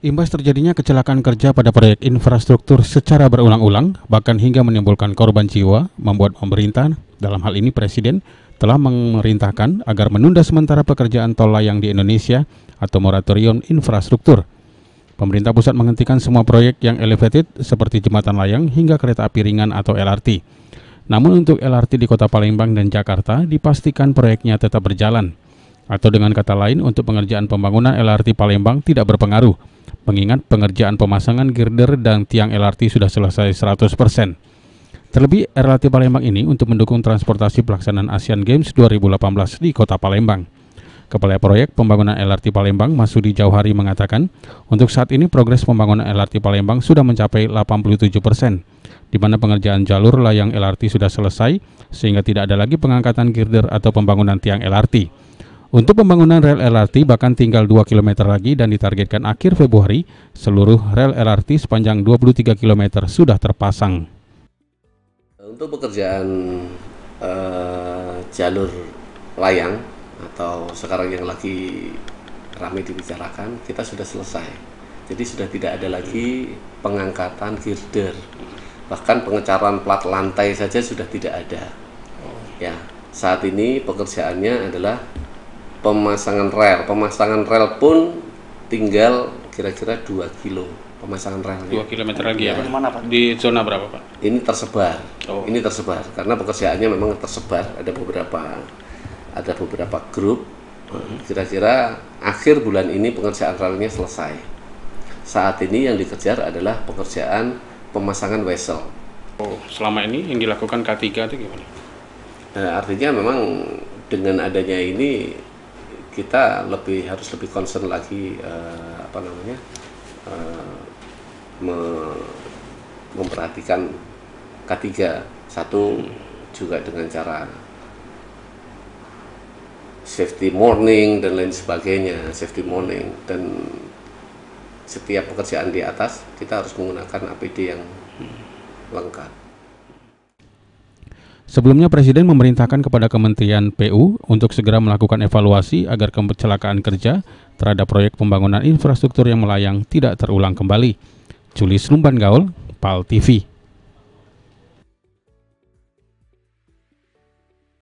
Imbas terjadinya kecelakaan kerja pada proyek infrastruktur secara berulang-ulang, bahkan hingga menimbulkan korban jiwa, membuat pemerintah, dalam hal ini Presiden, telah memerintahkan agar menunda sementara pekerjaan tol layang di Indonesia atau moratorium infrastruktur. Pemerintah pusat menghentikan semua proyek yang elevated seperti jembatan layang hingga kereta api ringan atau LRT. Namun untuk LRT di Kota Palembang dan Jakarta dipastikan proyeknya tetap berjalan. Atau dengan kata lain, untuk pengerjaan pembangunan LRT Palembang tidak berpengaruh, mengingat pengerjaan pemasangan girder dan tiang LRT sudah selesai 100%. Terlebih, LRT Palembang ini untuk mendukung transportasi pelaksanaan Asian Games 2018 di Kota Palembang. Kepala Proyek Pembangunan LRT Palembang, Masudi Jauhari mengatakan, untuk saat ini progres pembangunan LRT Palembang sudah mencapai 87%, di mana pengerjaan jalur layang LRT sudah selesai, sehingga tidak ada lagi pengangkatan girder atau pembangunan tiang LRT. Untuk pembangunan rel LRT bahkan tinggal 2 km lagi dan ditargetkan akhir Februari, seluruh rel LRT sepanjang 23 km sudah terpasang. Untuk pekerjaan jalur layang atau sekarang yang lagi ramai dibicarakan, kita sudah selesai. Jadi sudah tidak ada lagi pengangkatan girder. Bahkan pengecaran plat lantai saja sudah tidak ada. Ya, saat ini pekerjaannya adalah pemasangan rel. Pemasangan rel pun tinggal kira-kira 2 kilo pemasangan rel. 2 km lagi ya, Pak? Di zona berapa, Pak? Ini tersebar. Ini tersebar karena pekerjaannya memang tersebar. Ada beberapa grup. Kira-kira akhir bulan ini pengerjaan relnya selesai. Saat ini yang dikejar adalah pekerjaan pemasangan wesel. Selama ini yang dilakukan K3 itu gimana? Artinya memang dengan adanya ini kita harus lebih concern lagi memperhatikan K3. Satu juga dengan cara safety morning dan lain sebagainya, dan setiap pekerjaan di atas kita harus menggunakan APD yang lengkap. Sebelumnya Presiden memerintahkan kepada Kementerian PU untuk segera melakukan evaluasi agar kecelakaan kerja terhadap proyek pembangunan infrastruktur yang melayang tidak terulang kembali. Julius Lumban Gaul, PAL TV.